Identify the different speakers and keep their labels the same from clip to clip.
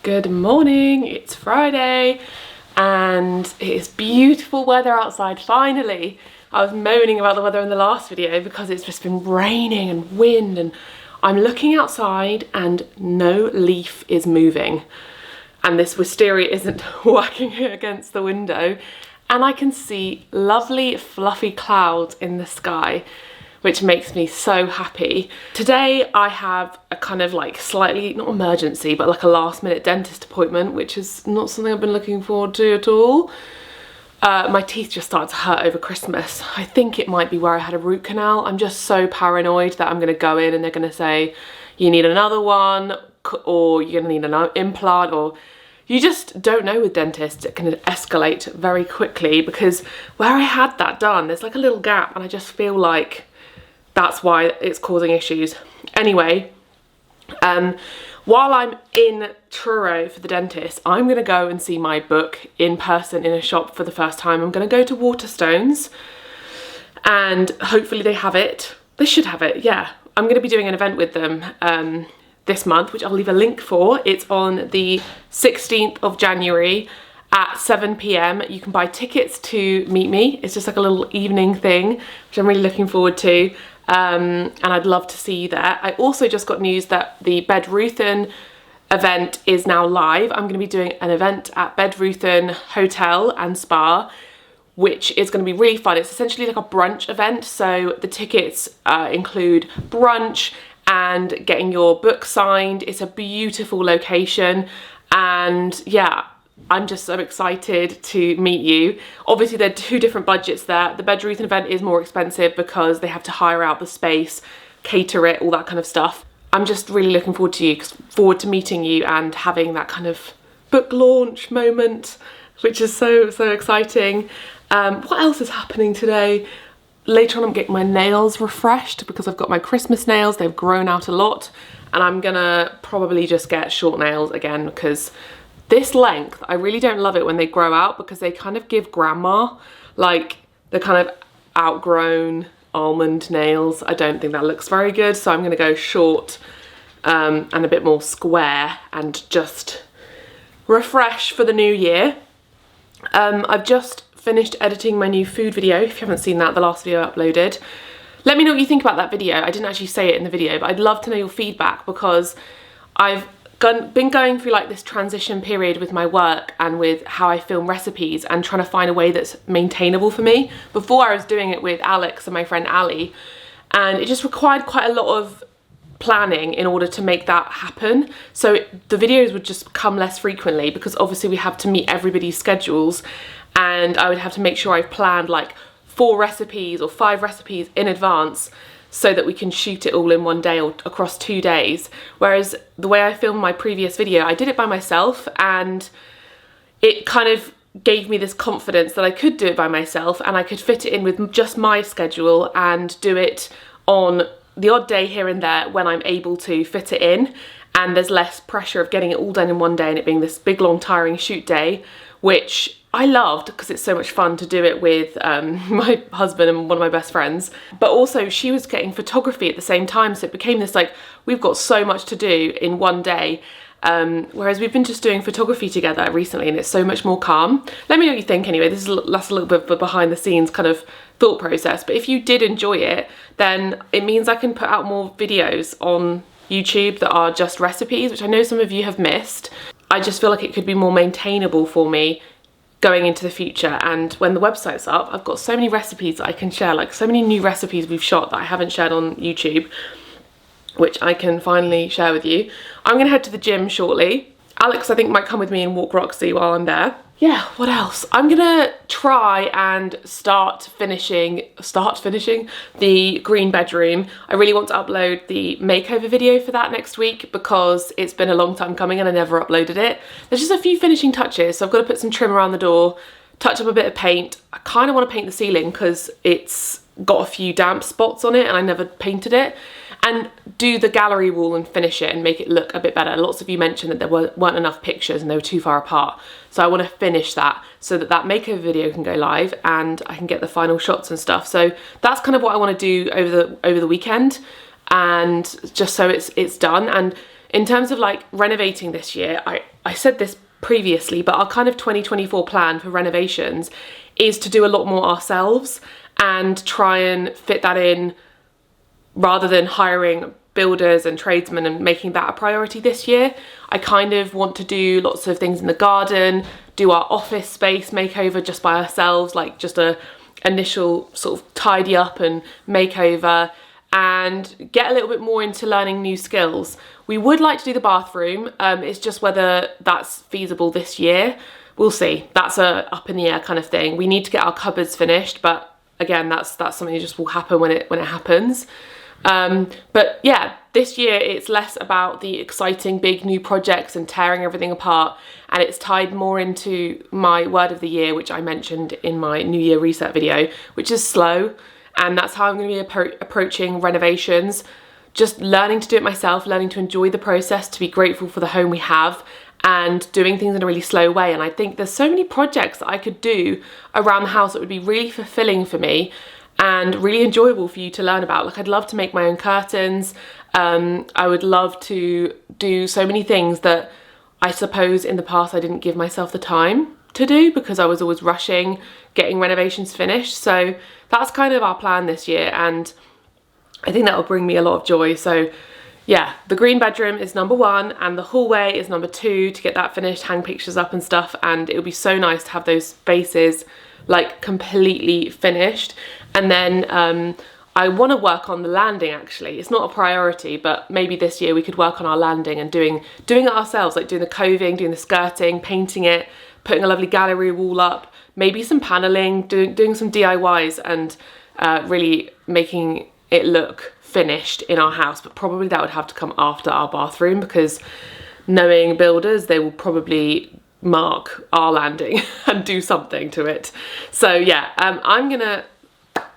Speaker 1: Good morning, it's Friday and it is beautiful weather outside finally. I was moaning about the weather in the last video because it's just been raining and wind, and I'm looking outside and no leaf is moving. And this wisteria isn't whacking against the window. And I can see lovely fluffy clouds in the sky, which makes me so happy. Today I have a kind of like slightly, not emergency, but like a last minute dentist appointment, which is not something I've been looking forward to at all. My teeth just started to hurt over Christmas. I think it might be where I had a root canal. I'm just so paranoid that I'm gonna go in and they're gonna say, you need another one, or you're gonna need an implant, or you just don't know with dentists. It can escalate very quickly, because where I had that done, there's like a little gap and I just feel like that's why it's causing issues. Anyway, while I'm in Truro for the dentist, I'm gonna go and see my book in person in a shop for the first time. I'm gonna go to Waterstones and hopefully they have it. They should have it, yeah. I'm gonna be doing an event with them this month, which I'll leave a link for. It's on the 16th of January at 7 p.m. You can buy tickets to meet me. It's just like a little evening thing, which I'm really looking forward to. And I'd love to see you there. I also just got news that the Bedruthen event is now live. I'm going to be doing an event at Bedruthen Hotel and Spa, which is going to be really fun. It's essentially like a brunch event. So the tickets include brunch and getting your book signed. It's a beautiful location, and yeah, I'm just so excited to meet you. Obviously there are two different budgets there. The Bedruthen event is more expensive because they have to hire out the space, cater it, all that kind of stuff. I'm just really looking forward to meeting you and having that kind of book launch moment, which is so exciting. What else is happening today? Later on I'm getting my nails refreshed because I've got my Christmas nails. They've grown out a lot, and I'm gonna probably just get short nails again, because this length, I really don't love it when they grow out, because they kind of give grandma, like the kind of outgrown almond nails. I don't think that looks very good, so I'm gonna go short and a bit more square and just refresh for the new year. I've just finished editing my new food video. If you haven't seen that, the last video I uploaded. Let me know what you think about that video. I didn't actually say it in the video, but I'd love to know your feedback, because I've been going through like this transition period with my work and with how I film recipes, and trying to find a way that's maintainable for me. Before I was doing it with Alex and my friend Ali, and it just required quite a lot of planning in order to make that happen. So the videos would just come less frequently, because obviously we have to meet everybody's schedules, and I would have to make sure I've planned like 4 recipes or 5 recipes in advance, so that we can shoot it all in one day or across 2 days. Whereas the way I filmed my previous video, I did it by myself, and it kind of gave me this confidence that I could do it by myself and I could fit it in with just my schedule and do it on the odd day here and there when I'm able to fit it in, and there's less pressure of getting it all done in one day and it being this big long tiring shoot day, which I loved because it's so much fun to do it with my husband and one of my best friends. But also she was getting photography at the same time, so it became this like, we've got so much to do in one day. Whereas we've been just doing photography together recently, and it's so much more calm. Let me know what you think anyway. That's a little bit of a behind the scenes kind of thought process. But if you did enjoy it, then it means I can put out more videos on YouTube that are just recipes, which I know some of you have missed. I just feel like it could be more maintainable for me going into the future. And when the website's up, I've got so many recipes that I can share, like so many new recipes we've shot that I haven't shared on YouTube, which I can finally share with you. I'm gonna head to the gym shortly. Alex, I think, might come with me and walk Roxy while I'm there. Yeah, what else? I'm gonna try and start finishing the green bedroom. I really want to upload the makeover video for that next week, because it's been a long time coming and I never uploaded it. There's just a few finishing touches, so I've got to put some trim around the door, touch up a bit of paint. I kind of want to paint the ceiling because it's got a few damp spots on it and I never painted it, and do the gallery wall and finish it and make it look a bit better. Lots of you mentioned that there weren't enough pictures and they were too far apart, so I want to finish that so that that makeover video can go live and I can get the final shots and stuff. So that's kind of what I want to do over the weekend, and just so it's done. And in terms of like renovating this year, I I said this previously, but our kind of 2024 plan for renovations is to do a lot more ourselves and try and fit that in rather than hiring builders and tradesmen and making that a priority this year. I kind of want to do lots of things in the garden, do our office space makeover just by ourselves, like just a initial sort of tidy up and makeover, and get a little bit more into learning new skills. We would like to do the bathroom, it's just whether that's feasible this year. We'll see. That's a up in the air kind of thing. We need to get our cupboards finished, but again, that's something that just will happen when it happens. But yeah, this year it's less about the exciting big new projects and tearing everything apart, and it's tied more into my word of the year, which I mentioned in my New Year reset video, which is slow. And that's how I'm going to be approaching renovations, just learning to do it myself, learning to enjoy the process, to be grateful for the home we have, and doing things in a really slow way. And I think there's so many projects that I could do around the house that would be really fulfilling for me and really enjoyable for you to learn about. Like, I'd love to make my own curtains. I would love to do so many things that I suppose in the past I didn't give myself the time to do because I was always rushing getting renovations finished. So that's kind of our plan this year, and I think that will bring me a lot of joy. So yeah, the green bedroom is number 1 and the hallway is number 2 to get that finished, hang pictures up and stuff. And it would be so nice to have those spaces like completely finished. And then I want to work on the landing actually. It's not a priority, but maybe this year we could work on our landing and doing it ourselves, like doing the coving, doing the skirting, painting it, putting a lovely gallery wall up, maybe some paneling, doing some DIYs and really making it look finished in our house. But probably that would have to come after our bathroom, because knowing builders, they will probably mark our landing and do something to it. So yeah, I'm gonna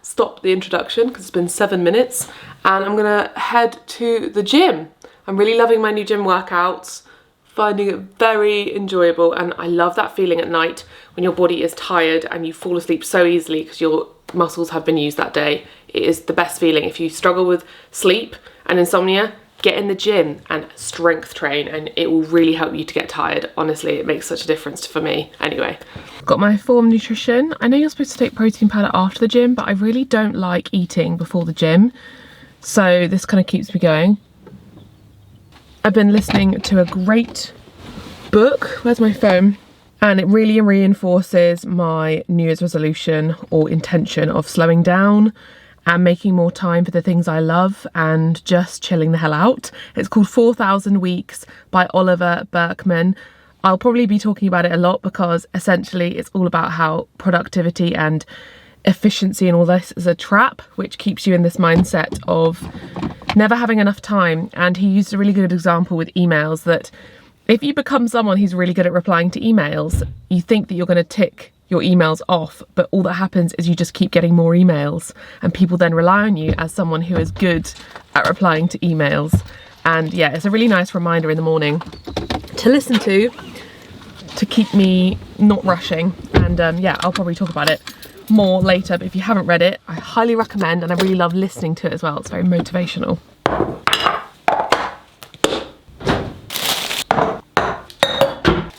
Speaker 1: stop the introduction because it's been 7 minutes, and I'm gonna head to the gym. I'm really loving my new gym workouts, finding it very enjoyable, and I love that feeling at night when your body is tired and you fall asleep so easily because your muscles have been used that day. It is the best feeling. If you struggle with sleep and insomnia, get in the gym and strength train, and it will really help you to get tired. Honestly, it makes such a difference for me. Anyway, got my Form nutrition. I know you're supposed to take protein powder after the gym, but I really don't like eating before the gym, so this kind of keeps me going. I've been listening to a great book. Where's my phone? And it really reinforces my New Year's resolution or intention of slowing down and making more time for the things I love and just chilling the hell out. It's called 4,000 Weeks by Oliver Burkeman. I'll probably be talking about it a lot because essentially it's all about how productivity and efficiency and all this is a trap, which keeps you in this mindset of never having enough time. And he used a really good example with emails, that if you become someone who's really good at replying to emails, you think that you're going to tick your emails off, but all that happens is you just keep getting more emails, and people then rely on you as someone who is good at replying to emails. And yeah, it's a really nice reminder in the morning to listen to keep me not rushing. And yeah, I'll probably talk about it more later, but if you haven't read it, I highly recommend, and I really love listening to it as well. It's very motivational.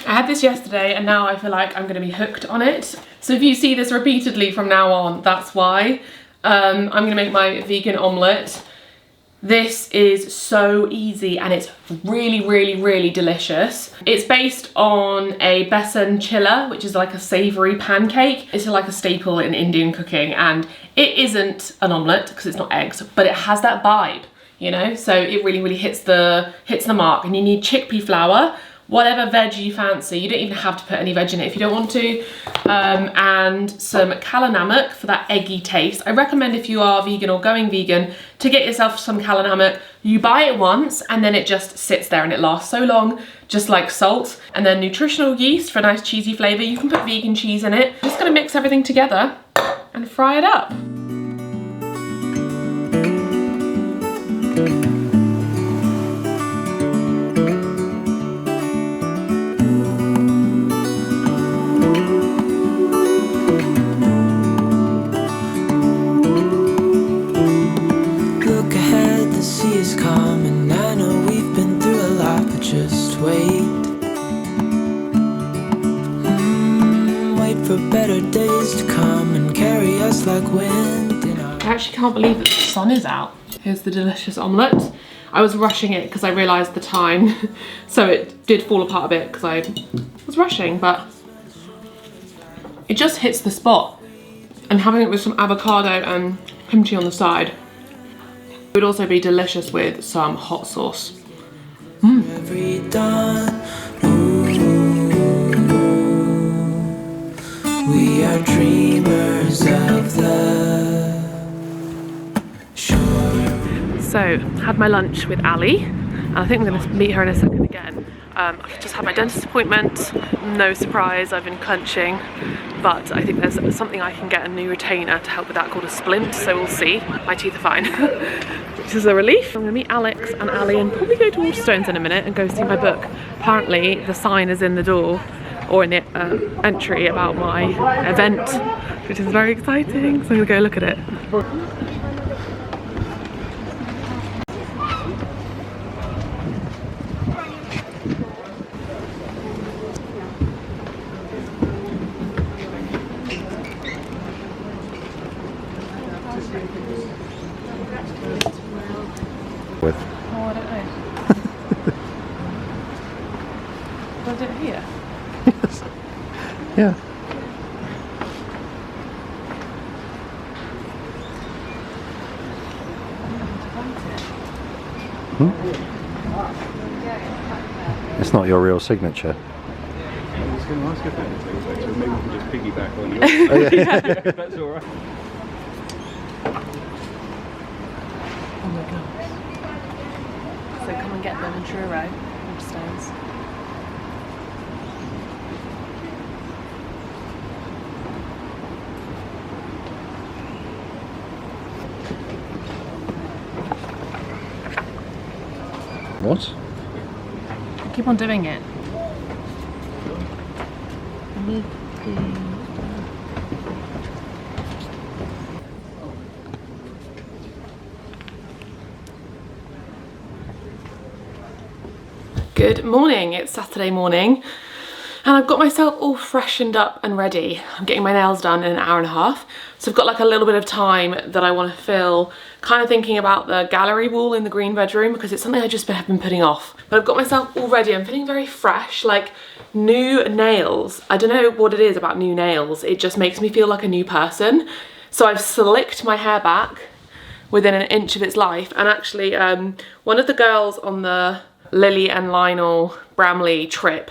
Speaker 1: I had this yesterday and now I feel like I'm going to be hooked on it. So if you see this repeatedly from now on, that's why. I'm going to make my vegan omelette. This is so easy and it's really, really, really delicious. It's based on a besan chilla, which is like a savoury pancake. It's like a staple in Indian cooking, and it isn't an omelette because it's not eggs, but it has that vibe, you know? So it really, really hits the mark. And you need chickpea flour, whatever veg you fancy. You don't even have to put any veg in it if you don't want to. And some kala namak for that eggy taste. I recommend, if you are vegan or going vegan, to get yourself some kala namak. You buy it once and then it just sits there and it lasts so long, just like salt. And then nutritional yeast for a nice cheesy flavour. You can put vegan cheese in it. Just gonna mix everything together and fry it up.
Speaker 2: Calm, and I know we've been through a lot, but just wait. for better days to come and carry us like wind in our...
Speaker 1: I actually can't believe that the sun is out. Here's the delicious omelette. I was rushing it because I realised the time, so it did fall apart a bit because I was rushing, but it just hits the spot. And having it with some avocado and kimchi on the side, it would also be delicious with some hot sauce.
Speaker 2: Every dawn, ooh, we are dreamers of the shore.
Speaker 1: So, had my lunch with Ali, and I think I'm going to meet her in a second again. I've just had my dentist appointment, no surprise, I've been clenching, but I think there's something I can get, a new retainer to help with that called a splint, so we'll see. My teeth are fine, which is a relief. I'm going to meet Alex and Ali and probably go to Waterstones in a minute and go see my book. Apparently the sign is in the door, or in the entry about my event, which is very exciting, so I'm going to go look at it.
Speaker 3: With.
Speaker 1: Oh, I don't know. Do I do it here?
Speaker 3: Yes. Yeah. It's not your real signature.
Speaker 4: I was going to ask if that is, so maybe we can just piggyback on yours.
Speaker 1: Yeah.
Speaker 4: That's all right.
Speaker 1: Oh my gosh. So come and get them in Truro, Waterstones.
Speaker 3: What?
Speaker 1: Keep on doing it. Good morning, it's Saturday morning and I've got myself all freshened up and ready. I'm getting my nails done in an hour and a half, so I've got like a little bit of time that I want to fill kind of thinking about the gallery wall in the green bedroom because it's something I just have been putting off. But I've got myself all ready, I'm feeling very fresh, like new nails. I don't know what it is about new nails, it just makes me feel like a new person. So I've slicked my hair back within an inch of its life, and actually one of the girls on the Lily and Lionel Bramley trip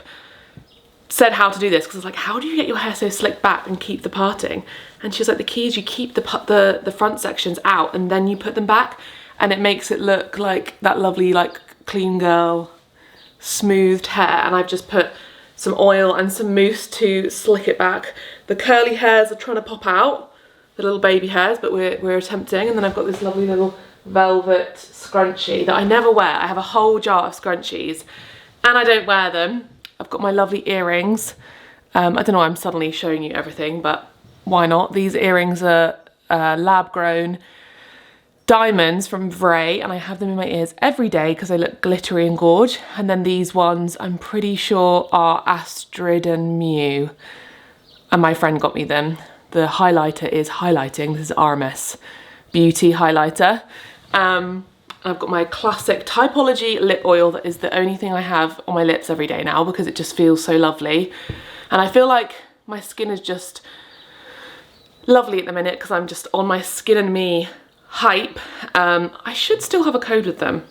Speaker 1: said how to do this because I was like, how do you get your hair so slicked back and keep the parting? And she was like, the key is you keep the front sections out and then you put them back, and it makes it look like that lovely like clean girl smoothed hair. And I've just put some oil and some mousse to slick it back. The curly hairs are trying to pop out, the little baby hairs, but we're attempting. And then I've got this lovely little velvet scrunchie that I never wear. I have a whole jar of scrunchies and I don't wear them. I've got my lovely earrings. I don't know why I'm suddenly showing you everything, but why not? These earrings are lab grown diamonds from Vray, and I have them in my ears every day because they look glittery and gorge. And then these ones I'm pretty sure are Astrid and Mew, and my friend got me them. The highlighter is highlighting. This is RMS Beauty highlighter. I've got my classic Typology lip oil that is the only thing I have on my lips every day now because it just feels so lovely. And I feel like my skin is just lovely at the minute because I'm just on my Skin and Me hype. I should still have a code with them.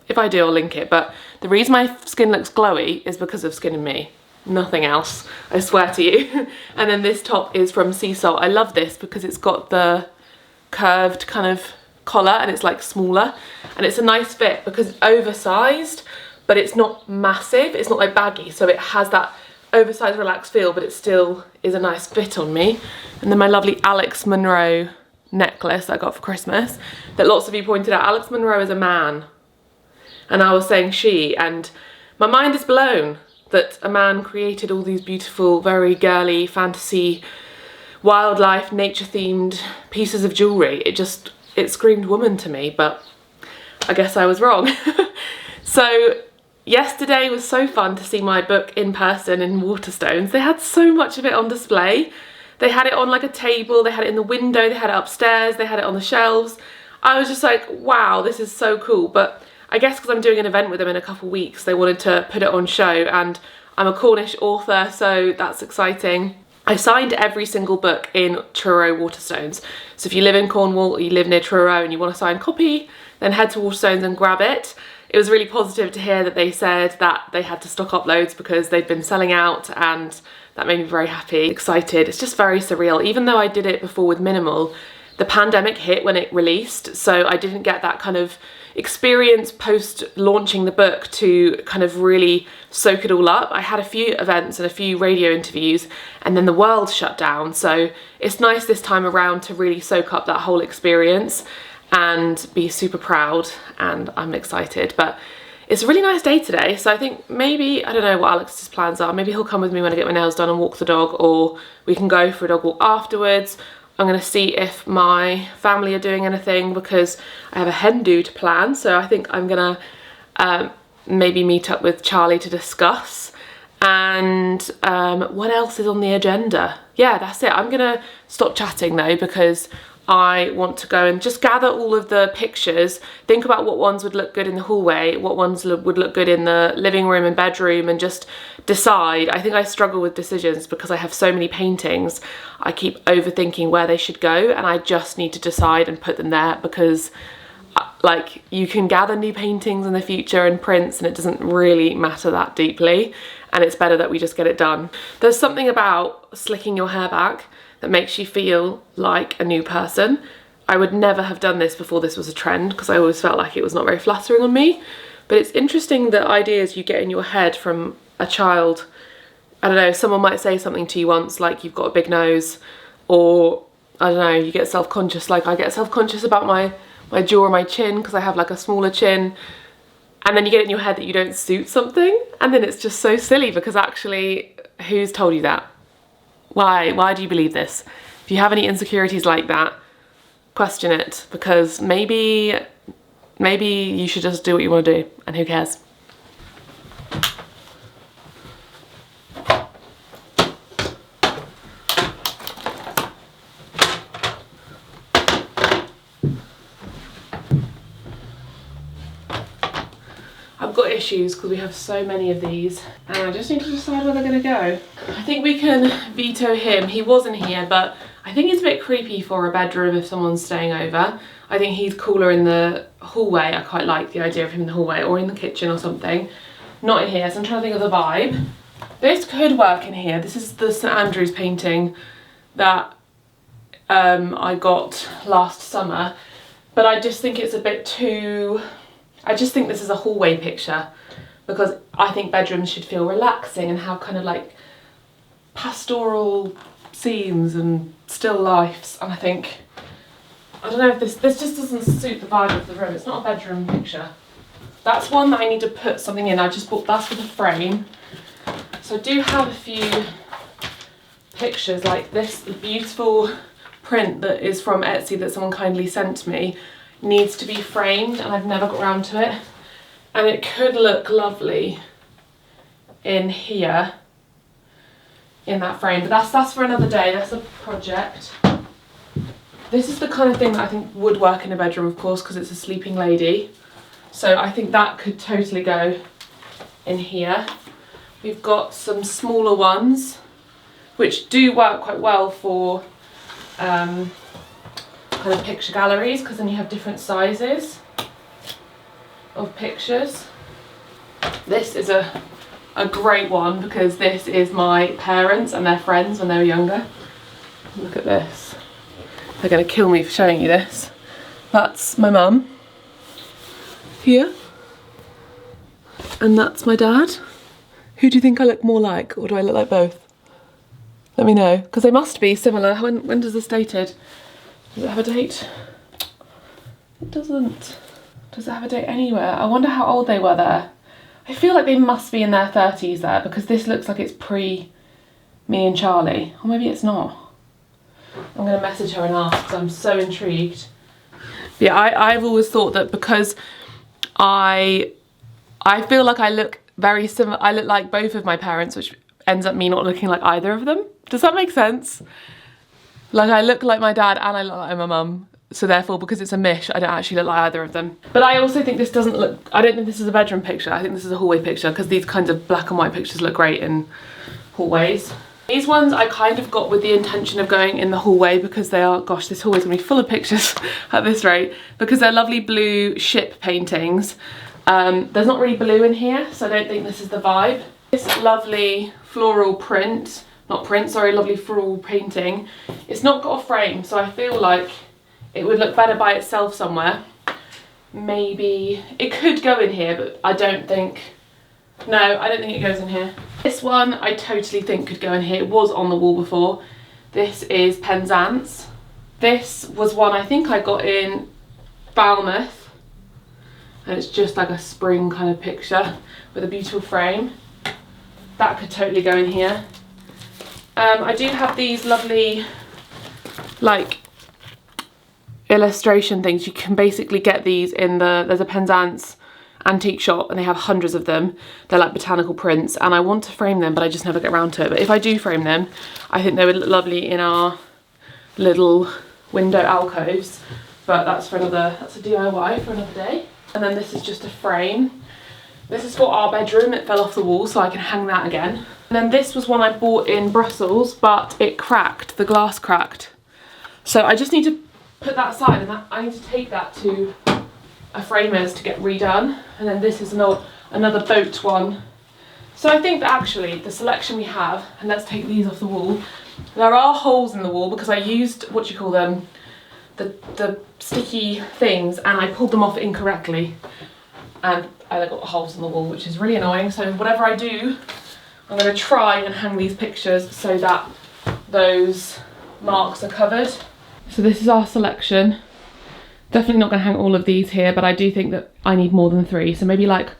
Speaker 1: If I do, I'll link it. But the reason my skin looks glowy is because of Skin and Me. Nothing else, I swear to you. And then this top is from Sea Salt. I love this because it's got the curved kind of collar and it's like smaller, and it's a nice fit because it's oversized but it's not massive, it's not like baggy, so it has that oversized relaxed feel but it still is a nice fit on me. And then my lovely Alex Monroe necklace that I got for Christmas that lots of you pointed out. Alex Monroe is a man and I was saying she, and my mind is blown that a man created all these beautiful, very girly, fantasy, wildlife, nature themed pieces of jewellery. It screamed woman to me, but I guess I was wrong. So Yesterday was so fun to see my book in person in Waterstones. They had so much of it on display. They had it on like a table, they had it in the window, they had it upstairs, they had it on the shelves. I was just like, wow, this is so cool. But I guess because I'm doing an event with them in a couple of weeks, they wanted to put it on show, and I'm a Cornish author, so that's exciting. I signed every single book in Truro Waterstones. So if you live in Cornwall or you live near Truro and you want a signed copy, then head to Waterstones and grab it. It was really positive to hear that they said that they had to stock up loads because they'd been selling out, and that made me very happy, excited. It's just very surreal. Even though I did it before with Minimal, the pandemic hit when it released, so I didn't get that kind of experience post launching the book to kind of really soak it all up. I had a few events and a few radio interviews, and then the world shut down, so it's nice this time around to really soak up that whole experience and be super proud, and I'm excited. But it's a really nice day today, so I think maybe, I don't know what Alex's plans are, maybe he'll come with me when I get my nails done and walk the dog, or we can go for a dog walk afterwards. I'm going to see if my family are doing anything because I have a hen do to plan, so I think I'm going to maybe meet up with Charlie to discuss. And what else is on the agenda? Yeah, that's it. I'm going to stop chatting though, because I want to go and just gather all of the pictures, think about what ones would look good in the hallway, what ones would look good in the living room and bedroom, and just decide. I think I struggle with decisions because I have so many paintings. I keep overthinking where they should go, and I just need to decide and put them there, because like, you can gather new paintings in the future and prints and it doesn't really matter that deeply, and it's better that we just get it done. There's something about slicking your hair back that makes you feel like a new person. I would never have done this before this was a trend, because I always felt like it was not very flattering on me. But it's interesting the ideas you get in your head from a child. I don't know, someone might say something to you once, like you've got a big nose, or I don't know, you get self-conscious. Like I get self-conscious about my jaw or my chin because I have like a smaller chin. And then you get it in your head that you don't suit something, and then it's just so silly, because actually, who's told you that? Why do you believe this? If you have any insecurities like that, question it, because maybe you should just do what you want to do, and who cares? I've got issues because we have so many of these, and I just need to decide where they're going to go. I think we can veto him. He wasn't here, but I think he's a bit creepy for a bedroom if someone's staying over. I think he's cooler in the hallway. I quite like the idea of him in the hallway, or in the kitchen or something. Not in here, so I'm trying to think of the vibe. This could work in here. This is the St Andrews painting that I got last summer, but I just think it's a bit too... I just think this is a hallway picture, because I think bedrooms should feel relaxing and have kind of like pastoral scenes and still lifes, and I think, I don't know if this just doesn't suit the vibe of the room. It's not a bedroom picture. That's one that I need to put something in. I just bought, that's for the frame. So I do have a few pictures like this. The beautiful print that is from Etsy that someone kindly sent me needs to be framed, and I've never got around to it, and it could look lovely in here in that frame, but that's for another day. That's a project. This is the kind of thing that I think would work in a bedroom, of course, because it's a sleeping lady, so I think that could totally go in here. We've got some smaller ones which do work quite well for kind of picture galleries, because then you have different sizes of pictures. This is a great one, because this is my parents and their friends when they were younger. Look at this. They're going to kill me for showing you this. That's my mum here, and that's my dad. Who do you think I look more like, or do I look like both? Let me know, because they must be similar. When does this dated? Does it have a date? It doesn't. Does it have a date anywhere? I wonder how old they were there. I feel like they must be in their 30s there, because this looks like it's pre me and Charlie. Or maybe it's not. I'm going to message her and ask, because I'm so intrigued. Yeah, I've always thought that because I I feel like I look very similar. I look like both of my parents, which ends up me not looking like either of them. Does that make sense? Like I look like my dad and I look like my mum. So therefore, because it's a mish, I don't actually look like either of them. But I also think this doesn't look, I don't think this is a bedroom picture. I think this is a hallway picture because these kinds of black and white pictures look great in hallways. These ones I kind of got with the intention of going in the hallway because they are, gosh, this hallway's gonna be full of pictures at this rate, because they're lovely blue ship paintings. There's not really blue in here, so I don't think this is the vibe. This lovely floral print, not print, sorry, lovely floral painting. It's not got a frame, so I feel like it would look better by itself somewhere. Maybe, it could go in here, but I don't think, no, I don't think it goes in here. This one I totally think could go in here. It was on the wall before. This is Penzance. This was one I think I got in Falmouth. And it's just like a spring kind of picture with a beautiful frame. That could totally go in here. I do have these lovely, like, illustration things. You can basically get these in there's a Penzance antique shop and they have hundreds of them. They're like botanical prints and I want to frame them, but I just never get around to it. But if I do frame them, I think they would look lovely in our little window alcoves. But that's a DIY for another day. And then this is just a frame. This is for our bedroom. It fell off the wall, so I can hang that again. And then this was one I bought in Brussels, but it cracked, the glass cracked. So I just need to put that aside, and I need to take that to a framer's to get redone. And then this is another boat one. So I think that actually the selection we have, and let's take these off the wall. There are holes in the wall because I used, what do you call them? The sticky things, and I pulled them off incorrectly. And I got holes in the wall, which is really annoying. So whatever I do, I'm gonna try and hang these pictures so that those marks are covered. So this is our selection. Definitely not gonna hang all of these here, but I do think that I need more than 3. So maybe like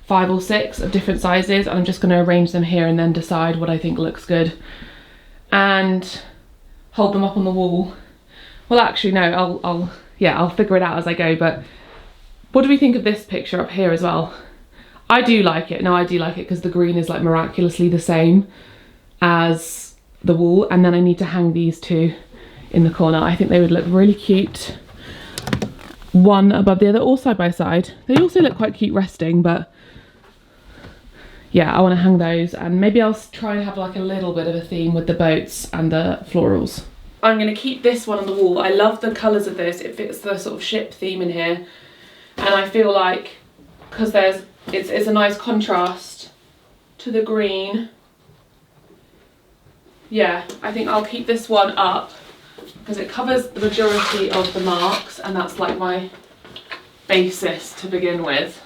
Speaker 1: 5 or 6 of different sizes. And I'm just gonna arrange them here and then decide what I think looks good. And hold them up on the wall. Well, actually, no, I'll figure it out as I go, but what do we think of this picture up here as well? I do like it. No, I do like it because the green is like miraculously the same as the wall. And then I need to hang these 2 in the corner. I think they would look really cute. One above the other or side by side. They also look quite cute resting, but yeah, I want to hang those. And maybe I'll try and have like a little bit of a theme with the boats and the florals. I'm going to keep this one on the wall. I love the colours of this. It fits the sort of ship theme in here. And I feel like, because it's a nice contrast to the green. Yeah, I think I'll keep this one up because it covers the majority of the marks and that's like my basis to begin with.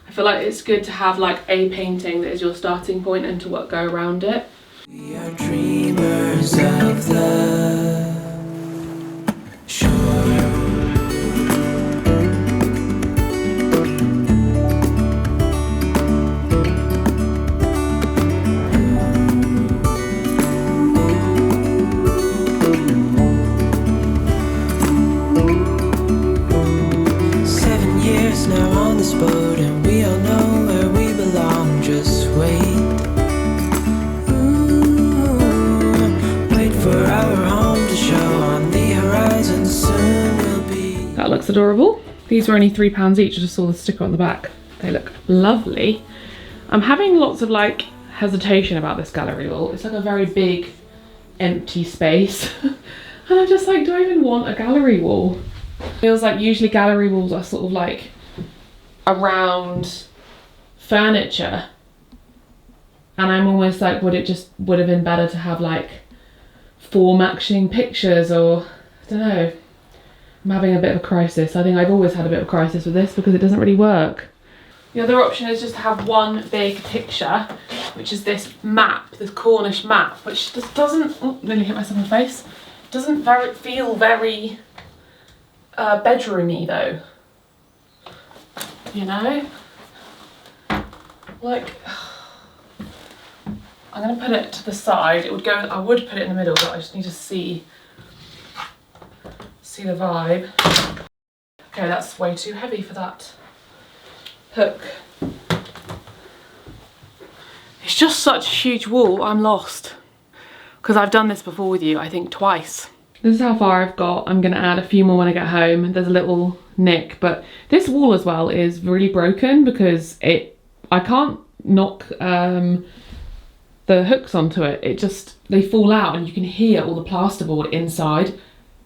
Speaker 1: I feel like it's good to have like a painting that is your starting point and to go around it.
Speaker 2: We are dreamers of the shore. 7 years now on this boat, and we all know where we belong. Just wait. For our home to show on the horizon, soon will be.
Speaker 1: That looks adorable. These were only £3 each. I just saw the sticker on the back. They look lovely. I'm having lots of like hesitation about this gallery wall. It's like a very big empty space. And I'm just like, do I even want a gallery wall? Feels like usually gallery walls are sort of like around furniture. And I'm almost like, would have been better to have like 4 matching pictures, or I don't know. I'm having a bit of a crisis. I think I've always had a bit of a crisis with this because it doesn't really work. The other option is just to have one big picture, which is this map, this Cornish map, which just doesn't, oh, nearly hit myself in the face, doesn't feel very bedroomy though. You know? Like, I'm going to put it to the side. It would go, I would put it in the middle, but I just need to see the vibe. Okay, that's way too heavy for that hook. It's just such a huge wall, I'm lost. Because I've done this before with you, I think twice. This is how far I've got. I'm gonna add a few more when I get home. There's a little nick, but this wall as well is really broken because I can't knock the hooks onto it. They fall out and you can hear all the plasterboard inside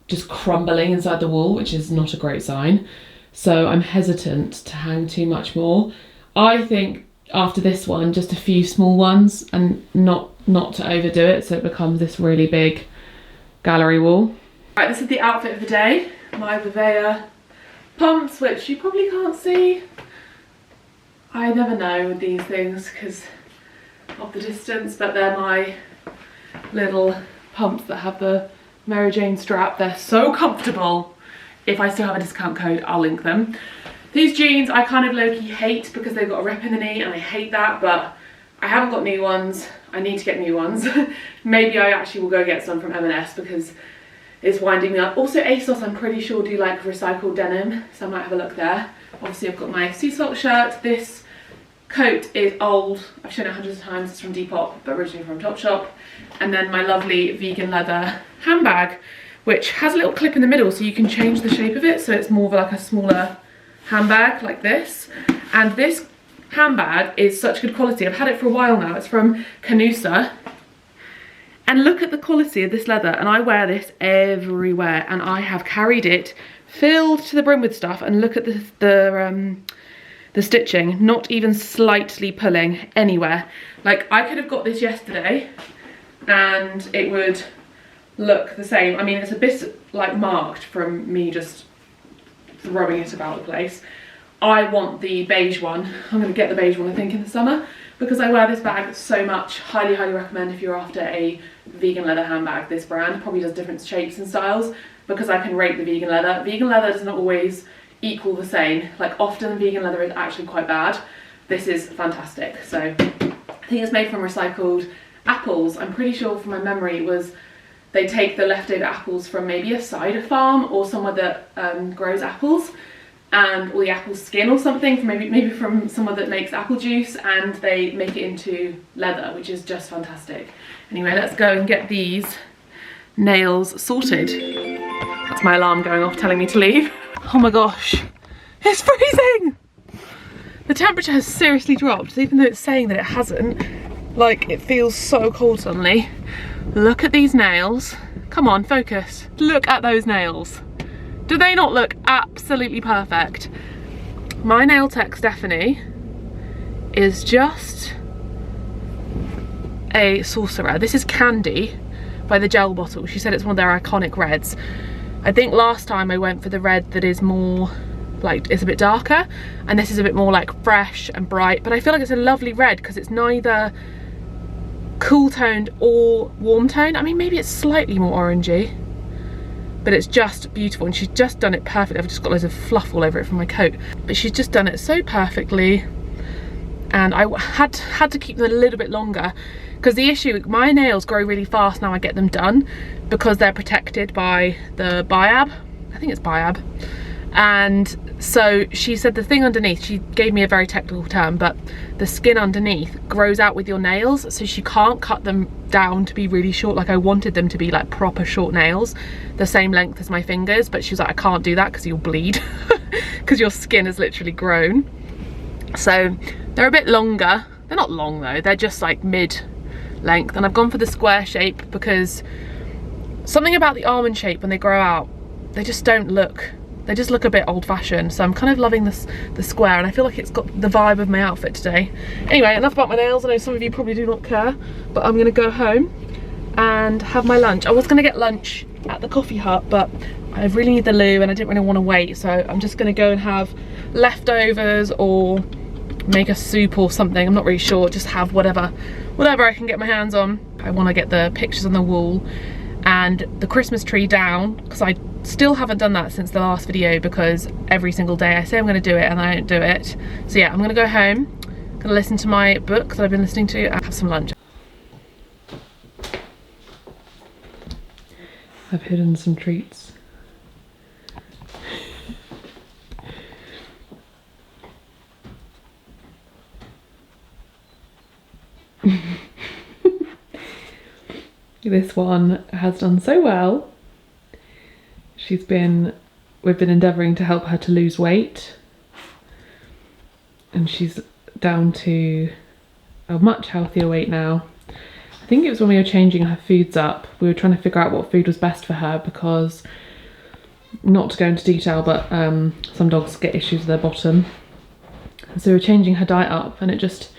Speaker 1: just crumbling inside the wall, which is not a great sign. So I'm hesitant to hang too much more. I think after this one, just a few small ones and not to overdo it so it becomes this really big gallery wall. Right, this is the outfit of the day. My Vivea pumps, which you probably can't see. I never know with these things because of the distance, but they're my little pumps that have the Mary Jane strap. They're so comfortable. If I still have a discount code, I'll link them. These jeans I kind of low-key hate because they've got a rip in the knee and I hate that, but I haven't got new ones. I need to get new ones. Maybe I actually will go get some from M&S because it's winding me up. Also ASOS, I'm pretty sure, do like recycled denim, so I might have a look there. Obviously I've got my sea salt shirt. This coat is old. I've shown it hundreds of times. It's from Depop, but originally from Topshop. And then my lovely vegan leather handbag, which has a little clip in the middle so you can change the shape of it, so it's more of like a smaller handbag like this. And this handbag is such good quality. I've had it for a while now. It's from Canusa. And look at the quality of this leather, and I wear this everywhere, and I have carried it filled to the brim with stuff, and look at the stitching, not even slightly pulling anywhere. Like, I could have got this yesterday and it would look the same. I mean, it's a bit like marked from me just throwing it about the place. I want the beige one. I'm going to get the beige one, I think, in the summer because I wear this bag so much. Highly, highly recommend if you're after a vegan leather handbag. This brand probably does different shapes and styles because I can rate the vegan leather. Vegan leather does not always equal the same. Like, often vegan leather is actually quite bad. This is fantastic. So I think it's made from recycled apples. I'm pretty sure from my memory it was they take the leftover apples from maybe a cider farm or somewhere that grows apples, and or the apple skin or something from maybe from somewhere that makes apple juice, and they make it into leather, which is just fantastic. Anyway, let's go and get these nails sorted. That's my alarm going off telling me to leave. Oh my gosh, it's freezing! The temperature has seriously dropped, even though it's saying that it hasn't. Like, it feels so cold suddenly. Look at these nails. Come on, focus. Look at those nails. Do they not look absolutely perfect? My nail tech, Stephanie, is just a sorcerer. This is Candy by the Gel Bottle. She said it's one of their iconic reds. I think last time I went for the red that is more like, it's a bit darker, and this is a bit more like fresh and bright, but I feel like it's a lovely red because it's neither cool toned or warm toned. I mean, maybe it's slightly more orangey, but it's just beautiful, and she's just done it perfectly. I've just got loads of fluff all over it from my coat, but she's just done it so perfectly, and I had to keep them a little bit longer because the issue, my nails grow really fast now I get them done because they're protected by the biab. I think it's biab. And so she said the thing underneath, she gave me a very technical term, but the skin underneath grows out with your nails, so she can't cut them down to be really short. Like, I wanted them to be like proper short nails, the same length as my fingers, but she was like, I can't do that because you'll bleed because your skin has literally grown. So they're a bit longer. They're not long though, they're just like mid length, and I've gone for the square shape because something about the almond shape when they grow out, they just don't look, they just look a bit old-fashioned. So I'm kind of loving this, the square, and I feel like it's got the vibe of my outfit today. Anyway, enough about my nails. I know some of you probably do not care, but I'm gonna go home and have my lunch. I was gonna get lunch at the coffee hut, but I really need the loo and I didn't really want to wait, so I'm just gonna go and have leftovers or make a soup or something. I'm not really sure, just have whatever I can get my hands on. I want to get the pictures on the wall and the Christmas tree down, because I still haven't done that since the last video, because every single day I say I'm going to do it and I don't do it. So yeah, I'm going to go home, I'm going to listen to my book that I've been listening to and have some lunch. I've hidden some treats. This one has done so well. We've been endeavouring to help her to lose weight, and she's down to a much healthier weight now. I think it was when we were changing her foods up, we were trying to figure out what food was best for her, because, not to go into detail, but some dogs get issues with their bottom. So we were changing her diet up and it just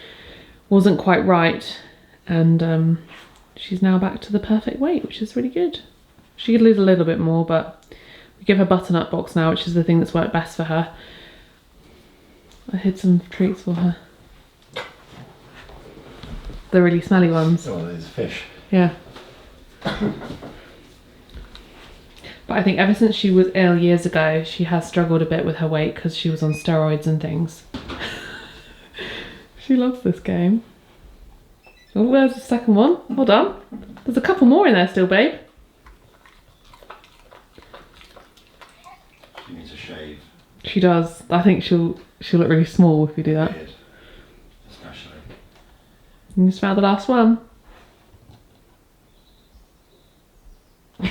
Speaker 1: wasn't quite right, and she's now back to the perfect weight, which is really good. She could lose a little bit more, but we give her butternut box now, which is the thing that's worked best for her. I hid some treats for her. The really smelly ones.
Speaker 3: Oh, there's fish.
Speaker 1: Yeah. But I think ever since she was ill years ago, she has struggled a bit with her weight because she was on steroids and things. She loves this game. Oh, there's the second one. Well done. There's a couple more in there still, babe.
Speaker 3: She needs a shave.
Speaker 1: She does. I think she'll look really small if we do that.
Speaker 3: Beard, especially.
Speaker 1: You can smell the last one. I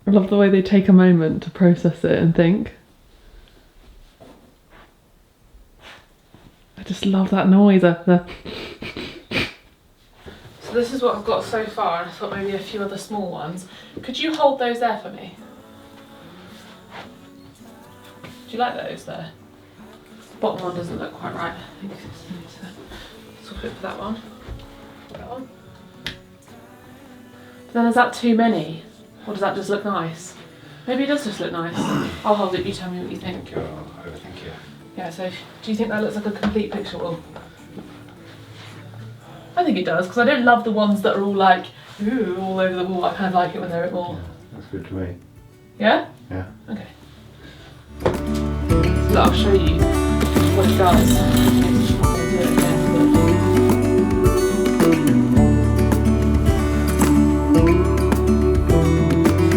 Speaker 1: love the way they take a moment to process it and think. I just love that noise. So this is what I've got so far, and I thought maybe a few other small ones. Could you hold those there for me? Do you like those there? Bottom one doesn't look quite right. I think it's swap it for that one. That one. But then is that too many? Or does that just look nice? Maybe it does just look nice. I'll hold it, you tell me what you think.
Speaker 3: Oh, overthink it.
Speaker 1: Yeah, so do you think that looks like a complete picture wall? I think it does, because I don't love the ones that are all like, ooh, all over the wall. I kind of like it when they're a bit more...
Speaker 3: Yeah, that's good to me.
Speaker 1: Yeah?
Speaker 3: Yeah.
Speaker 1: Okay. So I'll show you what it does. I'll do it again.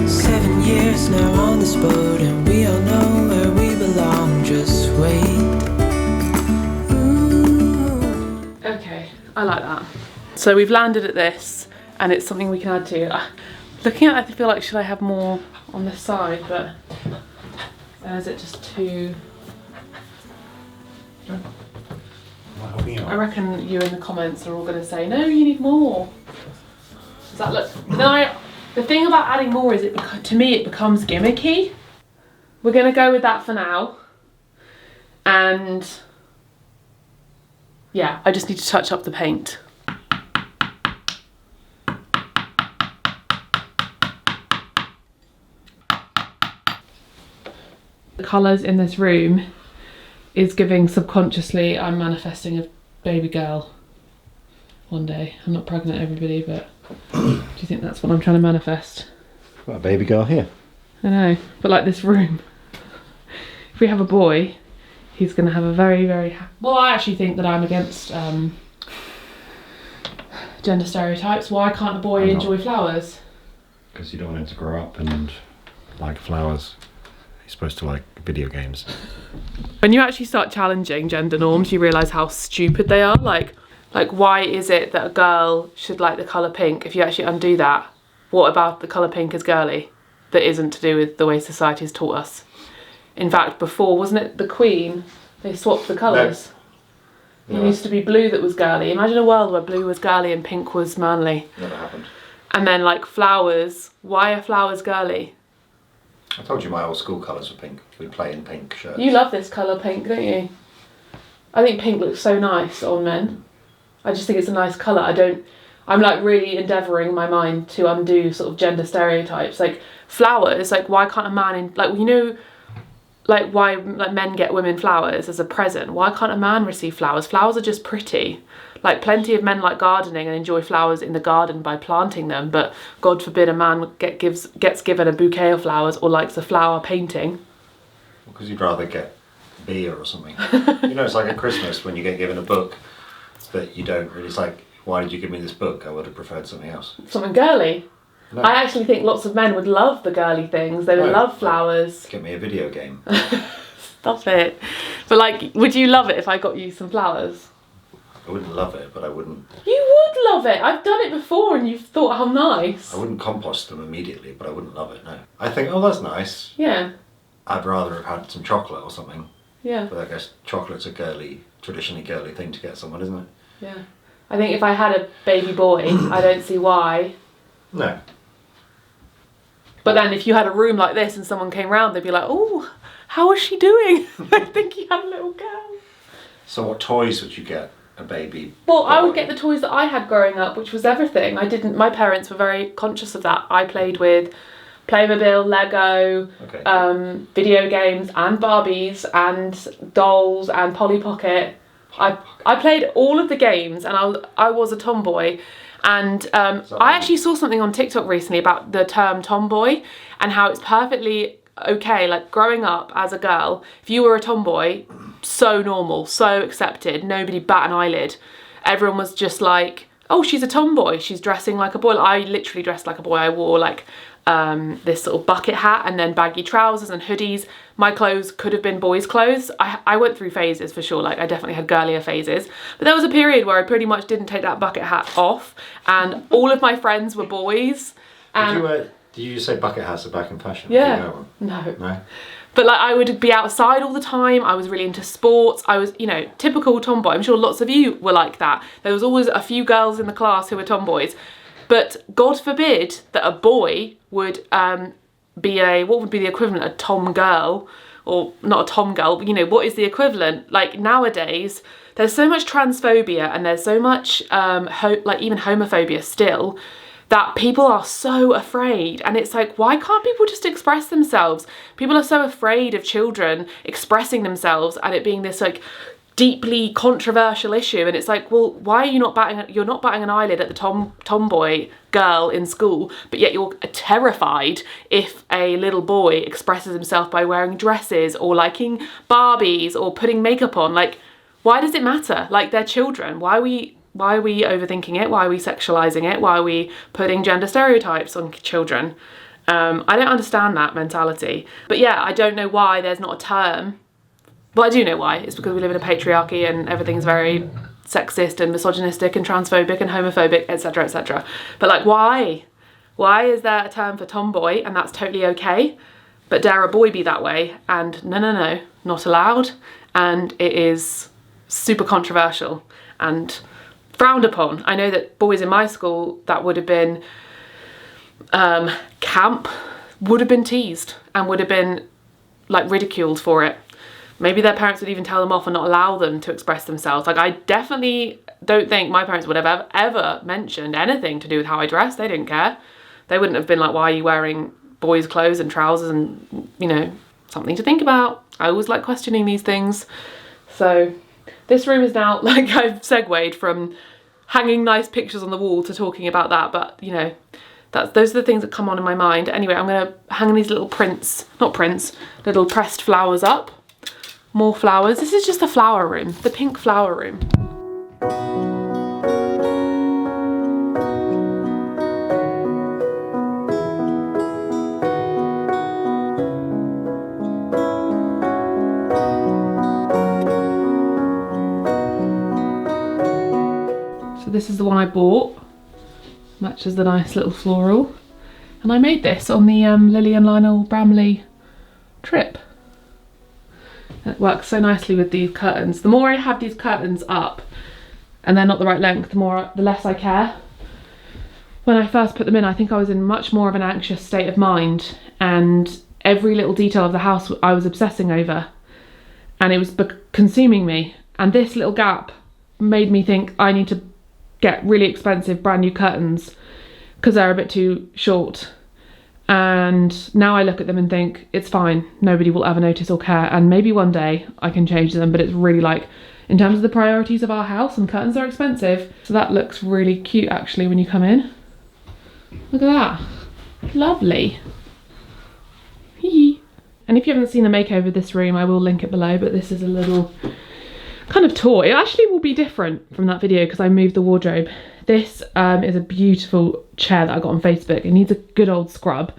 Speaker 2: 7 years now on this boat, and we all know where we belong. Just wait.
Speaker 1: Okay, I like that. So we've landed at this, and it's something we can add to. Looking at it, I feel like should I have more on this side, but is it just too... I reckon you in the comments are all going to say, no, you need more. Does that look... But then the thing about adding more is, to me, it becomes gimmicky. We're going to go with that for now. And yeah, I just need to touch up the paint. The colours in this room is giving subconsciously I'm manifesting a baby girl one day. I'm not pregnant, everybody, but do you think that's what I'm trying to manifest?
Speaker 3: Got a baby girl here.
Speaker 1: I know, but like this room. If we have a boy, he's going to have a very, very... Well, I actually think that I'm against gender stereotypes. Why can't a boy enjoy flowers?
Speaker 3: Because you don't want him to grow up and like flowers. He's supposed to like video games.
Speaker 1: When you actually start challenging gender norms, you realise how stupid they are. Like why is it that a girl should like the colour pink? If you actually undo that, what about the colour pink is girly? That isn't to do with the way society has taught us. In fact, before, wasn't it the Queen? They swapped the colours. No. It used to be blue that was girly. Imagine a world where blue was girly and pink was manly.
Speaker 3: Never happened.
Speaker 1: And then like flowers, why are flowers girly?
Speaker 3: I told you my old school colours were pink. We'd play in pink shirts.
Speaker 1: You love this colour pink, don't you? I think pink looks so nice on men. I just think it's a nice colour. I'm like really endeavouring in my mind to undo sort of gender stereotypes. Like flowers, like why can't a man, like why like men get women flowers as a present? Why can't a man receive flowers? Flowers are just pretty. Like plenty of men like gardening and enjoy flowers in the garden by planting them, but God forbid a man gets given a bouquet of flowers or likes a flower painting.
Speaker 3: Because you'd rather get beer or something. You know, it's like at Christmas when you get given a book that you don't really... It's like, why did you give me this book? I would have preferred something else.
Speaker 1: Something girly?
Speaker 3: No.
Speaker 1: I actually think lots of men would love the girly things. They would love flowers.
Speaker 3: Get me a video game.
Speaker 1: Stop it. But like, would you love it if I got you some flowers?
Speaker 3: I wouldn't love it, but I wouldn't...
Speaker 1: You would love it. I've done it before and you've thought how nice.
Speaker 3: I wouldn't compost them immediately, but I wouldn't love it, no. I think, oh, that's nice.
Speaker 1: Yeah.
Speaker 3: I'd rather have had some chocolate or something.
Speaker 1: Yeah.
Speaker 3: But I guess chocolate's a traditionally girly thing to get someone, isn't it?
Speaker 1: Yeah. I think if I had a baby boy, I don't see why.
Speaker 3: No.
Speaker 1: But then if you had a room like this and someone came round, they'd be like, oh, how is she doing? I think you had a little girl.
Speaker 3: So what toys would you get a baby?
Speaker 1: Well, I would get the toys that I had growing up, which was everything. My parents were very conscious of that. I played with Playmobil, Lego, video games and Barbies and dolls and Polly Pocket. I played all of the games and I was a tomboy. And I actually saw something on TikTok recently about the term tomboy and how it's perfectly okay, like growing up as a girl, if you were a tomboy, so normal, so accepted, nobody bat an eyelid. Everyone was just like, oh, she's a tomboy, she's dressing like a boy. I literally dressed like a boy. I wore like this sort of bucket hat and then baggy trousers and hoodies. My clothes could have been boys' clothes. I went through phases for sure, like I definitely had girlier phases. But there was a period where I pretty much didn't take that bucket hat off and all of my friends were boys. And
Speaker 3: Did you say bucket hats are back in fashion?
Speaker 1: Yeah.
Speaker 3: Do you know one?
Speaker 1: No.
Speaker 3: No?
Speaker 1: But like I would be outside all the time. I was really into sports. I was, you know, typical tomboy. I'm sure lots of you were like that. There was always a few girls in the class who were tomboys. But God forbid that a boy would be what would be the equivalent, a tom girl, or not a tom girl, but you know, what is the equivalent? Like nowadays, there's so much transphobia and there's so much like even homophobia still, that people are so afraid. And it's like, why can't people just express themselves? People are so afraid of children expressing themselves and it being this like deeply controversial issue. And it's like, well, why are you not you're not batting an eyelid at the tomboy girl in school, but yet you're terrified if a little boy expresses himself by wearing dresses or liking Barbies or putting makeup on. Like, why does it matter? Like, they're children. Why are we overthinking it? Why are we sexualizing it? Why are we putting gender stereotypes on children? I don't understand that mentality. But yeah, I don't know why there's not a term. Well, I do know why. It's because we live in a patriarchy and everything's very sexist and misogynistic and transphobic and homophobic, etc., etc. But like, why? Why is there a term for tomboy and that's totally okay? But dare a boy be that way? And no, not allowed. And it is super controversial and frowned upon. I know that boys in my school that would have been camp would have been teased and would have been like ridiculed for it. Maybe their parents would even tell them off and not allow them to express themselves. Like, I definitely don't think my parents would have ever mentioned anything to do with how I dress. They didn't care. They wouldn't have been like, why are you wearing boys' clothes and trousers? And, you know, something to think about. I always like questioning these things. So this room is now, like, I've segued from hanging nice pictures on the wall to talking about that. But, you know, those are the things that come on in my mind. Anyway, I'm going to hang these little little pressed flowers up. More flowers. This is just the flower room, the pink flower room. So this is the one I bought. Matches the nice little floral. And I made this on the Lily and Lionel Bramley trip. It works so nicely with these curtains. The more I have these curtains up and they're not the right length, the less I care. When I first put them in, I think I was in much more of an anxious state of mind and every little detail of the house I was obsessing over and it was consuming me. And this little gap made me think I need to get really expensive brand new curtains because they're a bit too short. And now I look at them and think it's fine, nobody will ever notice or care, and maybe one day I can change them, but it's really like in terms of the priorities of our house, and curtains are expensive. So that looks really cute actually when you come in. Look at that, lovely. And if you haven't seen the makeover of this room, I will link it below, but this is a little kind of tour. It actually will be different from that video because I moved the wardrobe. This is a beautiful chair that I got on Facebook. It needs a good old scrub,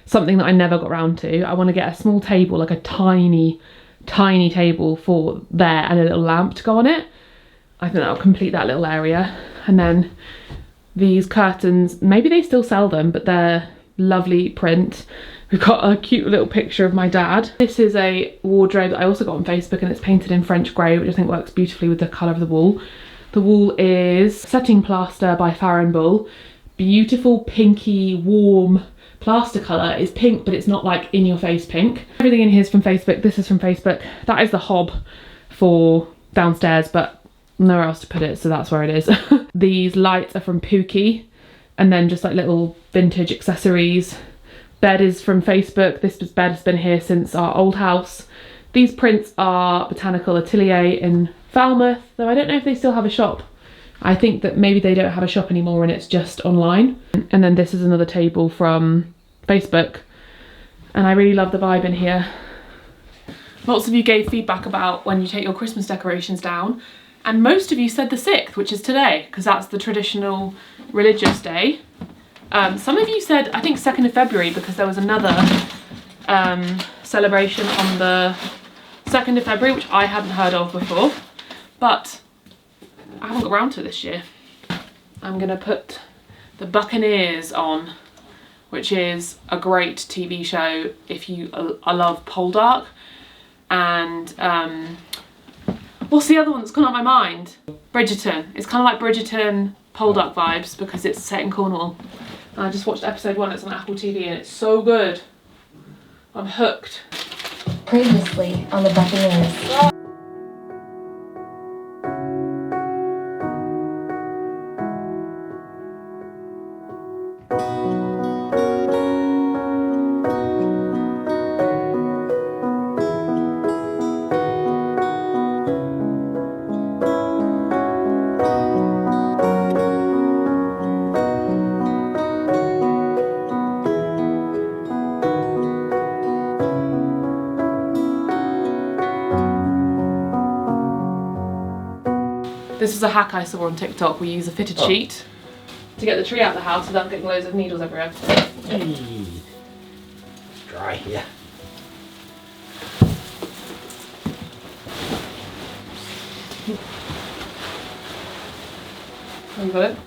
Speaker 1: something that I never got round to. I want to get a small table, like a tiny table for there and a little lamp to go on it. I think that'll complete that little area. And then these curtains. Maybe they still sell them, but they're lovely print. We've got a cute little picture of my dad. This is a wardrobe that I also got on Facebook, and it's painted in French grey, which I think works beautifully with the colour of the wall. The wall is setting plaster by Farmhouse. Beautiful pinky warm plaster colour. It's pink, but it's not like in your face pink. Everything in here is from Facebook. This is from Facebook. That is the hob for downstairs, but nowhere else to put it, so that's where it is. These lights are from Pookie, and then just like little vintage accessories. Bed is from Facebook. This bed has been here since our old house. These prints are Botanical Atelier in Falmouth, though I don't know if they still have a shop. I think that maybe they don't have a shop anymore and it's just online. And then this is another table from Facebook, and I really love the vibe in here. Lots of you gave feedback about when you take your Christmas decorations down, and most of you said the 6th, which is today, because that's the traditional religious day. Some of you said, I think 2nd of February, because there was another celebration on the 2nd of February, which I hadn't heard of before, but I haven't got around to it this year. I'm gonna put The Buccaneers on, which is a great TV show if you love Poldark. And what's the other one that's gone out of my mind? Bridgerton. It's kind of like Bridgerton, Poldark vibes, because it's set in Cornwall. And I just watched episode 1, it's on Apple TV, and it's so good. I'm hooked.
Speaker 5: Previously on The Buccaneers.
Speaker 1: This is a hack I saw on TikTok. We use a fitted sheet to get the tree out of the house without getting loads of needles everywhere.
Speaker 3: Hey. Dry here.
Speaker 1: Have you got it?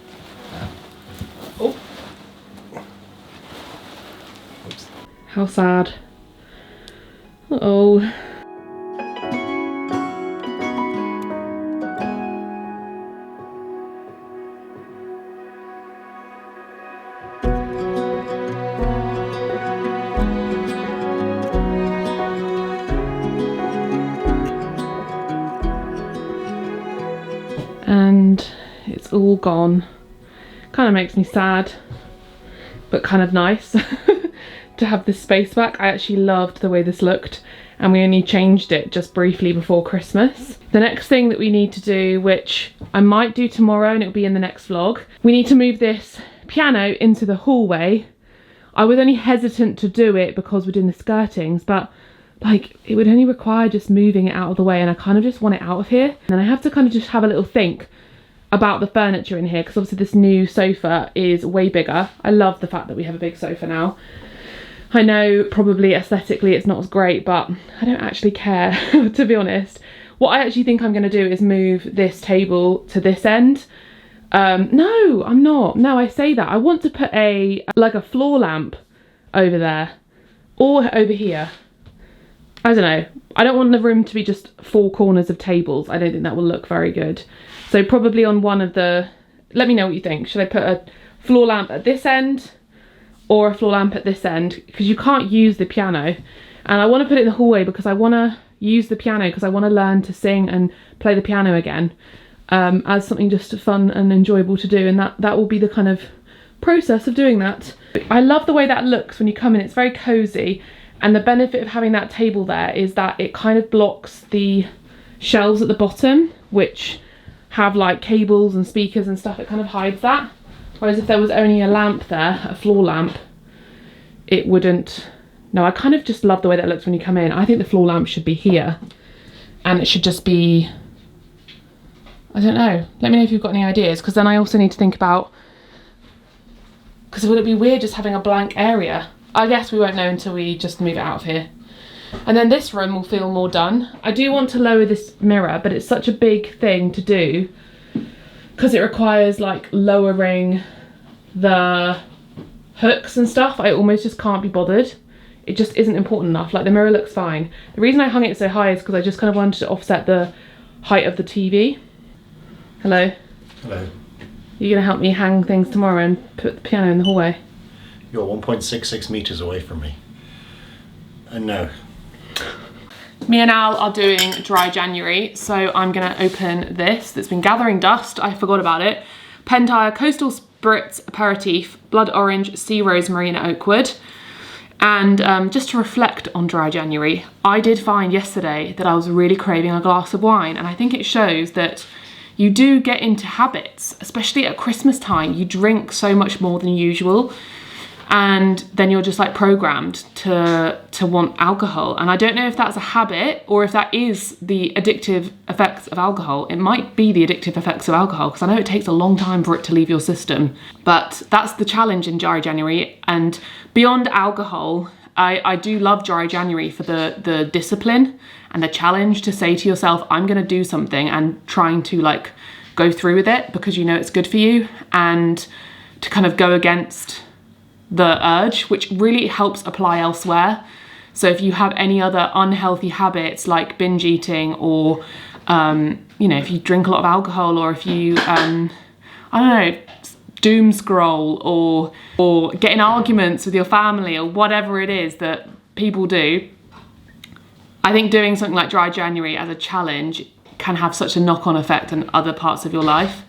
Speaker 1: Oh.
Speaker 3: Oops.
Speaker 1: How sad. Uh-oh. And it's all gone. Kind of makes me sad, but kind of nice to have this space back. I actually loved the way this looked, and we only changed it just briefly before Christmas. The next thing that we need to do, which I might do tomorrow and it'll be in the next vlog, we need to move this piano into the hallway. I was only hesitant to do it because we're doing the skirtings, but like it would only require just moving it out of the way, and I kind of just want it out of here. And I have to kind of just have a little think about the furniture in here, because obviously this new sofa is way bigger. I love the fact that we have a big sofa now. I know probably aesthetically it's not as great, but I don't actually care to be honest. What I actually think I'm going to do is move this table to this end. No, I'm not. No, I say that. I want to put like a floor lamp over there or over here. I don't know. I don't want the room to be just 4 corners of tables. I don't think that will look very good. So probably on one of the, let me know what you think. Should I put a floor lamp at this end or a floor lamp at this end? Because you can't use the piano. And I want to put it in the hallway because I want to use the piano, because I want to learn to sing and play the piano again as something just fun and enjoyable to do. And that will be the kind of process of doing that. I love the way that looks when you come in. It's very cozy. And the benefit of having that table there is that it kind of blocks the shelves at the bottom, which have like cables and speakers and stuff. It kind of hides that. Whereas if there was only a lamp there, a floor lamp, it wouldn't. No, I kind of just love the way that looks when you come in. I think the floor lamp should be here, and it should just be, I don't know. Let me know if you've got any ideas, because then I also need to think about, because would it be weird just having a blank area? I guess we won't know until we just move it out of here. And then this room will feel more done. I do want to lower this mirror, but it's such a big thing to do because it requires like lowering the hooks and stuff, I almost just can't be bothered. It just isn't important enough. Like the mirror looks fine. The reason I hung it so high is because I just kind of wanted to offset the height of the TV. Hello?
Speaker 3: Hello.
Speaker 1: You're gonna help me hang things tomorrow and put the piano in the hallway?
Speaker 3: You're 1.66 metres away from me. And no.
Speaker 1: Me and Al are doing dry January, so I'm gonna open this that's been gathering dust. I forgot about it. Pentire Coastal Spritz Aperitif, Blood Orange, Sea Rosemary and Oakwood. And just to reflect on dry January, I did find yesterday that I was really craving a glass of wine, and I think it shows that you do get into habits, especially at Christmas time. You drink so much more than usual, and then you're just like programmed to want alcohol. And I don't know if that's a habit or if that is the addictive effects of alcohol. It might be the addictive effects of alcohol, because I know it takes a long time for it to leave your system. But that's the challenge in dry January. And beyond alcohol, I do love dry January for the discipline and the challenge to say to yourself, I'm gonna do something, and trying to like go through with it because you know it's good for you, and to kind of go against the urge, which really helps apply elsewhere. So if you have any other unhealthy habits like binge eating, or you know, if you drink a lot of alcohol, or if you I don't know, doom scroll, or get in arguments with your family, or whatever it is that people do, I think doing something like dry January as a challenge can have such a knock-on effect on other parts of your life,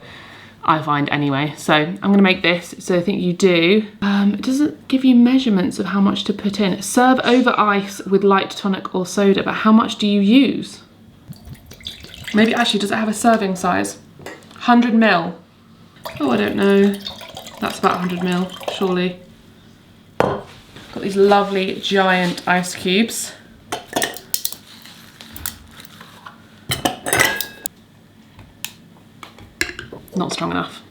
Speaker 1: I find anyway. So I'm gonna make this, so I think you do. It doesn't give you measurements of how much to put in. Serve over ice with light tonic or soda, but how much do you use? Maybe actually, does it have a serving size? 100 ml. Oh, I don't know. That's about 100 ml, surely. Got these lovely giant ice cubes. Not strong enough.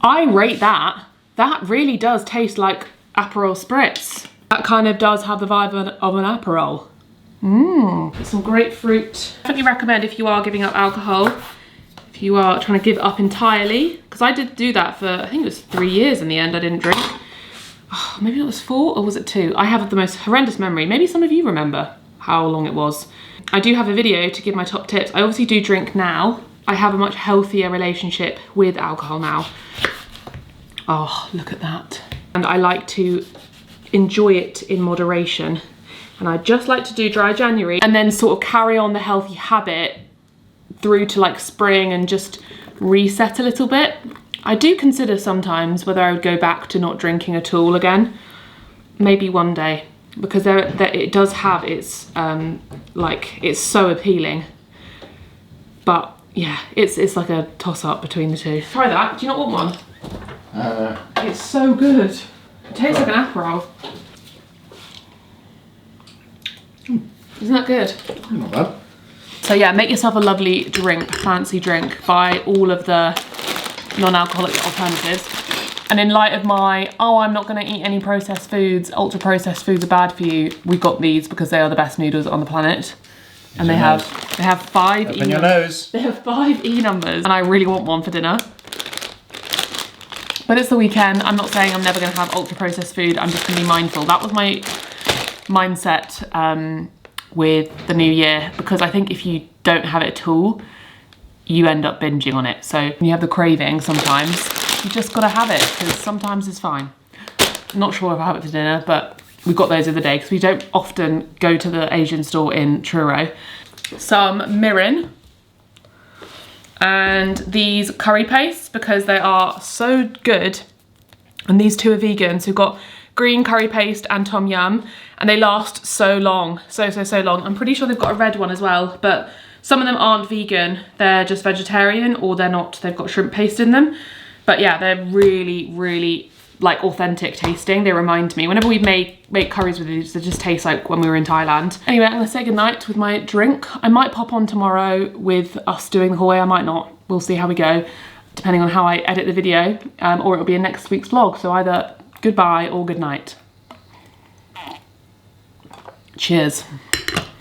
Speaker 1: I rate that. That really does taste like Aperol Spritz. That kind of does have the vibe of an Aperol. Some grapefruit. Definitely recommend if you are giving up alcohol, if you are trying to give up entirely, because I did do that for, I think it was 3 years in the end. I didn't drink. Oh, maybe it was 4 or was it 2? I have the most horrendous memory. Maybe some of you remember how long it was. I do have a video to give my top tips. I obviously do drink now. I have a much healthier relationship with alcohol now. Oh, look at that. And I like to enjoy it in moderation. And I just like to do dry January and then sort of carry on the healthy habit through to like spring and just reset a little bit. I do consider sometimes whether I would go back to not drinking at all again. Maybe one day, because it does have its, like, it's so appealing. But yeah, it's like a toss up between the two. Try that, do you not want one? It's so good. It tastes like an Aperol. Isn't that good?
Speaker 3: Not bad.
Speaker 1: So yeah, make yourself a lovely drink, fancy drink. Buy all of the non-alcoholic alternatives. And in light of my, oh, I'm not gonna eat any processed foods, ultra processed foods are bad for you, we got these because they are the best noodles on the planet. And they have 5
Speaker 3: Open your nose.
Speaker 1: They have 5 E numbers, and I really want one for dinner. But it's the weekend. I'm not saying I'm never gonna have ultra processed food. I'm just gonna be mindful. That was my mindset with the new year, because I think if you don't have it at all, you end up binging on it. So when you have the craving sometimes, you just gotta have it, because sometimes it's fine. I'm not sure if I have it for dinner, but we got those the other day because we don't often go to the Asian store in Truro. Some mirin and these curry pastes, because they are so good. And these 2 are vegan, so we've got green curry paste and tom yum, and they last so long, so long. I'm pretty sure they've got a red one as well, but some of them aren't vegan, they're just vegetarian, or they're not, they've got shrimp paste in them. But yeah, they're really, really like authentic tasting. They remind me, whenever we make curries with these, they just taste like when we were in Thailand. Anyway, I'm gonna say goodnight with my drink. I might pop on tomorrow with us doing the hallway, I might not. We'll see how we go, depending on how I edit the video, or it'll be in next week's vlog. So either goodbye or good night. Cheers.